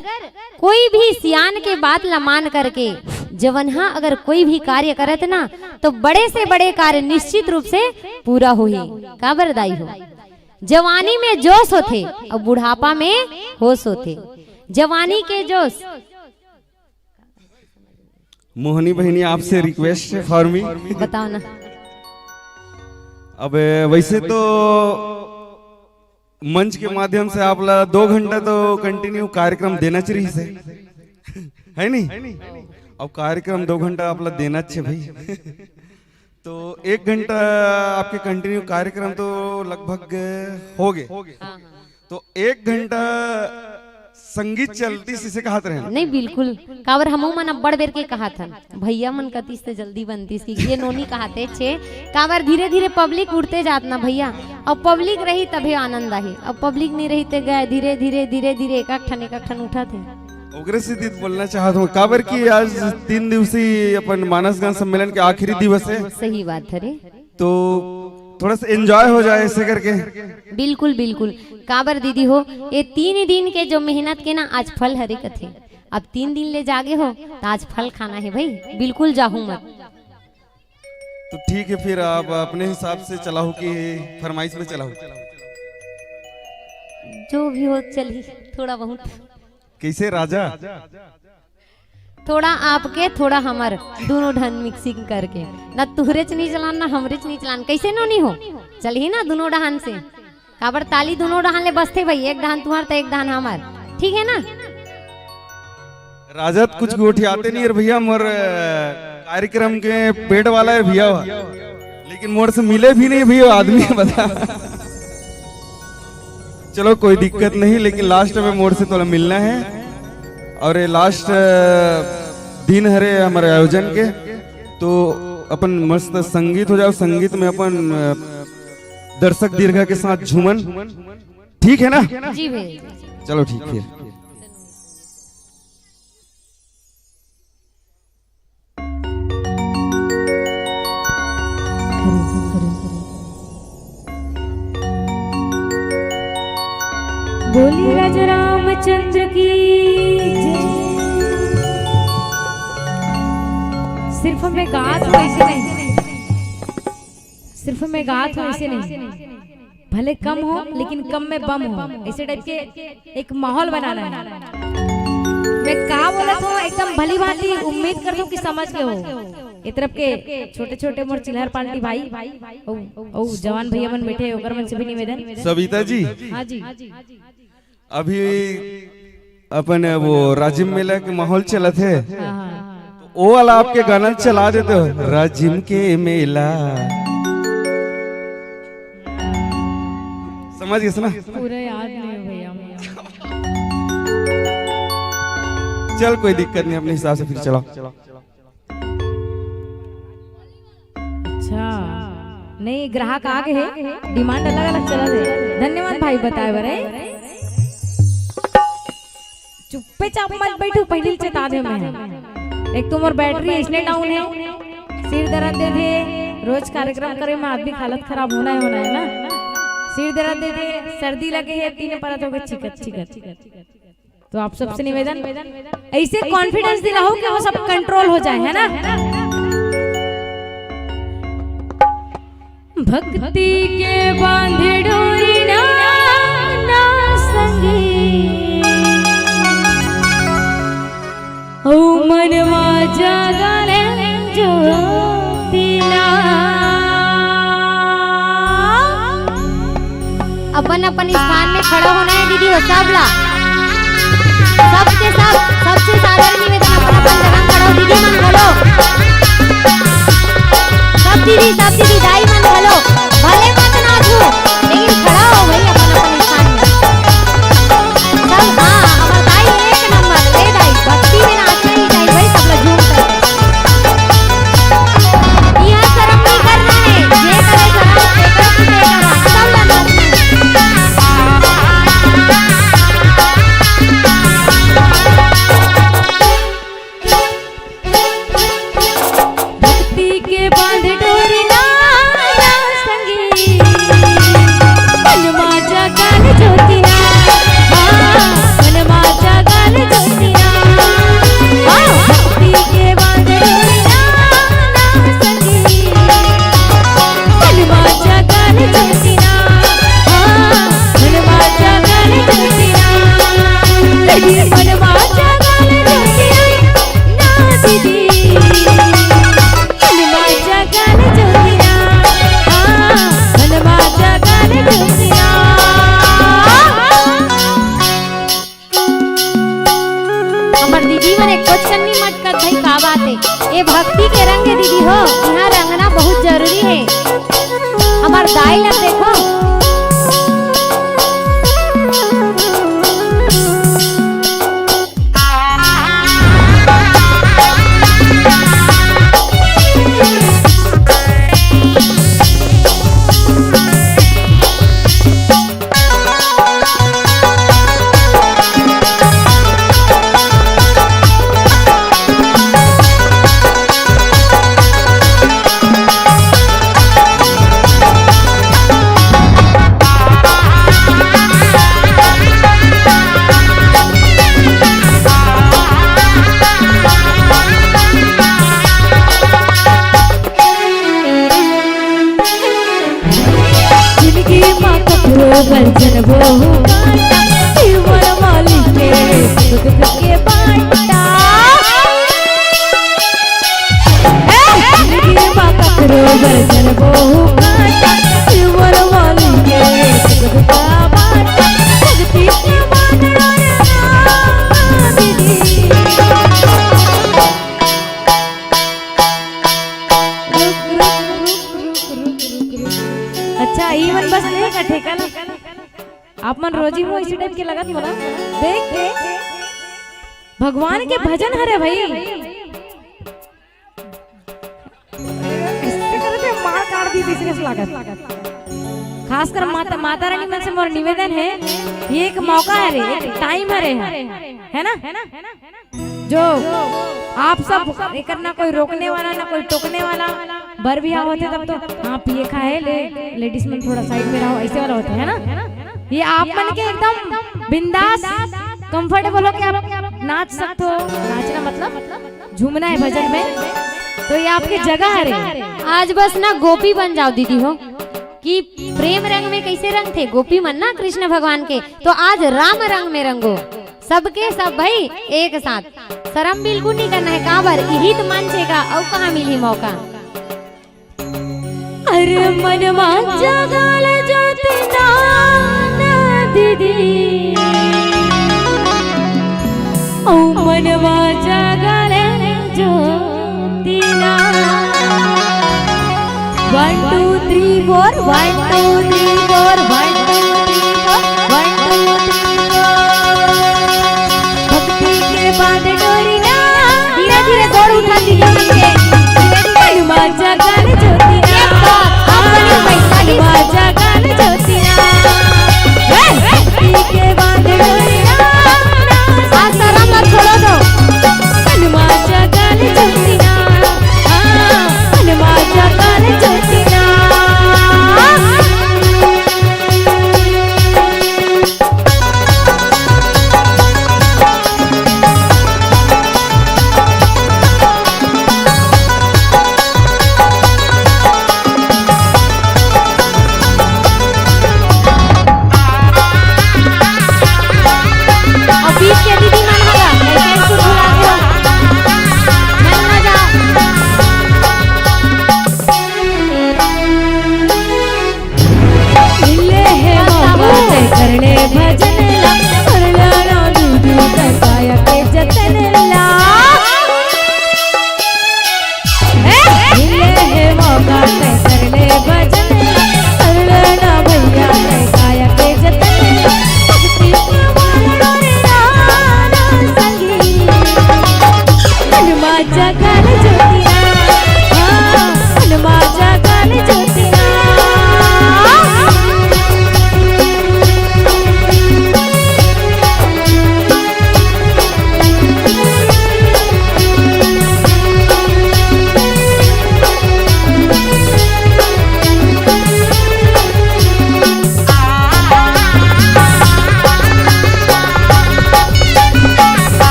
कोई भी सियान के बात ला मान करके जवनहा अगर कोई भी कार्य करत ना, तो बड़े से बड़े कार्य निश्चित रूप से पूरा हो ही का बरदाई हो। जवानी में जोश होते और बुढ़ापा में होश होते। जवानी के जोश। मोहनी बहनी आपसे रिक्वेस्ट है फॉर मी, बताओ ना। अब वैसे तो मंच के माध्यम से आपला 2 घंटा तो कंटिन्यू कार्यक्रम देना चाहिए से है नहीं। अब कार्यक्रम 2 घंटा आपला देना चाहिए भाई। तो 1 घंटा आपके कंटिन्यू कार्यक्रम तो लगभग हो गए। तो 1 घंटा संगीत चलती से कहा रहे नहीं बिल्कुल काबर हमू मन अब्बड़ बेर के कहा था भैया मन कतीस से जल्दी बनतीस की ये नोनी कहते छे काबर धीरे धीरे पब्लिक उड़ते जात ना भैया। अब पब्लिक रही तभी आनंद आई, अब पब्लिक नहीं रही ते गए धीरे धीरे धीरे धीरे एक ठन उठा थे। ओकरे से बोलना चाहता हूँ काबर की आज 3 दिवसीय अपन मानस गान सम्मेलन के आखिरी दिवस है। सही बात है रे, तो थोड़ा सा एंजॉय हो जाए ऐसे करके। बिल्कुल बिल्कुल काबर दीदी हो ये 3 दिन के जो मेहनत के ना आज फल हरे कथे। अब 3 दिन ले जागे हो तो आज फल खाना है भाई, बिल्कुल जाहू मत। तो ठीक है फिर आप अपने हिसाब से चलाओ कि फरमाइश में चलाओ जो भी हो चली थोड़ा बहुत। कैसे राजा थोड़ा आपके थोड़ा हमार दोनों ढन मिक्सिंग करके ना तुहरे च नहीं चलान ना हमरे च नहीं चलान कैसे नो नहीं हो चल ही ना दोनों डहान से काबर ताली दोनों डहान ले बसते भाई, एक डहान तुम्हार तो एक डहान हमार, ठीक है ना। राजा कुछ गोठी आते नहीं है भैया, मोर कार्यक्रम के पेट वाला है भैया, लेकिन मोर से मिले भी नहीं भैया आदमी बता। चलो कोई दिक्कत नहीं, लेकिन लास्ट में मोर से थोड़ा मिलना है। और ये लास्ट दिन हरे हमारे आयोजन के, तो अपन मस्त संगीत हो जाओ, संगीत में अपन दर्शक दीर्घा के साथ झूमन, ठीक है ना? जी भैया चलो ठीक है। बोली राजा रामचंद्र की जय। सिर्फ मैं गात हूँ ऐसे नहीं, सिर्फ मैं गात हूँ ऐसे नहीं, भले कम हो लेकिन कम में बम हो, ऐसे टाइप के एक माहौल बनाना है। मैं का बोला था एकदम भली भांति उम्मीद करता हूँ कि समझ के हो। ए तरफ के छोटे छोटे मोर चिल्हर पार्टी भाई ओ जवान भैया मन बैठे ओकर मन से भी निवेदन। सविता जी, हाँ जी, अभी अपन वो राजिम मेला के माहौल चला थे, वो वाला आपके गाना चला देते हो, राजिम के मेला, समझ गए ना? पूरा याद नहीं है भैया। चल कोई दिक्कत नहीं, अपने हिसाब से फिर चलाओ। अच्छा नहीं, ग्राहक आ गए हैं, डिमांड अलग अलग चला दे। धन्यवाद भाई बताए बरे। चुप्पे चाप मत बैठो, पहले चेता दे मैं। एक तो मोर बैटरी इसने डाउन है, सिर दर्द दे थे, रोज कार्यक्रम करे में आदमी हालत खराब होना है ना। सिर दर्द दे थे, सर्दी लगे है, तीन परत हो गए चिकट। तो आप सबसे निवेदन ऐसे कॉन्फिडेंस दिलाओ कि वो सब कंट्रोल हो जाए, है ना। भक्ति के बांधे डोरी ना संगी, ओ मनवा जागले जो दिला। अपन अपन स्थान में खड़ा होना है दीदी, हो सबला सबसे सबसे साधारण निवेदन, अपन अपन जगह खड़ा हो दीदी, मन बोलो सब दीदी दाई मन बोलो, भले मत नाचो लेकिन खड़ा हो भाई अपन अपन स्थान में सब। हाँ हमार दाई एक नंबर ले दाई, भक्ति में नाचना ही चाहिए भाई, सब लोग झूम करके। यहाँ शर्म नहीं करना है, ये करे शर्म पेपर की देगा सब लोग नाचना। भक्ति के बांध डोरी ना संगी, हमार दाई ला देखो। बंजन वो जीवन मालिक के सुख दुख के बांटा जिंदगी बाका करो बंजन वो जीवन मालिक के सुख दुख का बांटा भक्ति के बांटना दीदी। अच्छा इवन बस नहीं का ठेका ना आप मन रोजी हो इसी टाइप के लगत मोला देख के भगवान के भजन हरे भाई इससे करते मार काट दी तीसरे से लागत खासकर माता रानी मन से मोर निवेदन है ये एक मौका है रे एक टाइम है ना जो आप सब करना कोई रोकने वाला ना कोई टोकने वाला बर भी होते तब तो हाँ पिए खाए लेडीज में थोड़ा साइड में रहो ऐसे वाला होते है ना। ये आप मन के एकदम बिंदास कंफर्टेबल हो के आप नाच सकते हो। नाचना मतलब झूमना है भजन में तो ये आपकी जगह है रे। आज बस ना गोपी बन जाओ दीदी हो कि प्रेम रंग में कैसे रंग थे गोपी मन ना कृष्ण भगवान के, तो आज राम रंग में रंगो सबके सब भाई एक साथ। शर्म बिल्कुल नहीं करना है काबर यही तो मंच है का और कहाँ मिली मौका। अरे मनवा जगाल ज्योतिना दीदी ओ मनवा जगाल ज्योतिना 1 2 3 4 1 2 3 4 1 2 3 4 1 2 3 4 भक्ति के बांध डोरी ना धीरे धीरे दौड़ उठा दीदी मनवा जगाल ज्योतिना मनवा जगाल ज्योतिना भक्ति के बांध डोरी ना आज शर्म मत छोड़ो दो। मनवा जगाल ज्योतिना मनवा जगाल ज्योतिना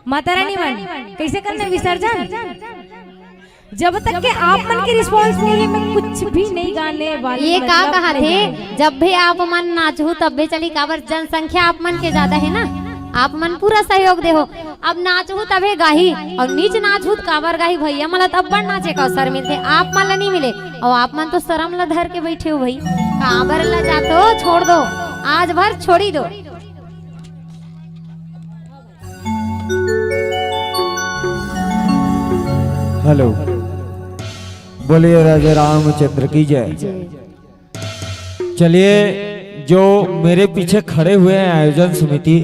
माता रानी मन कैसे करना विसर्जन? जब तक के आप मन की रिस्पांस नहीं है मैं कुछ भी नहीं गाने वाली। ये का कहा थे जब भी आप मन नाचू तब भी चली, काबर जनसंख्या आप मन के ज्यादा है ना, आप मन पूरा सहयोग दे हो। अब नाचू तबे गाही और नीच नाचू काबर गाही भैया मला तब बड़ नाचे का अवसर मिलते, आप मन ला नहीं मिले और आप मन तो शर्म ला धर के बैठे हो भाई, काबर ला जाते हो, छोड़ दो आज भर छोड़ी दो। हेलो, बोलिए राजा रामचंद्र की जय। चलिए जो मेरे पीछे खड़े हुए हैं आयोजन समिति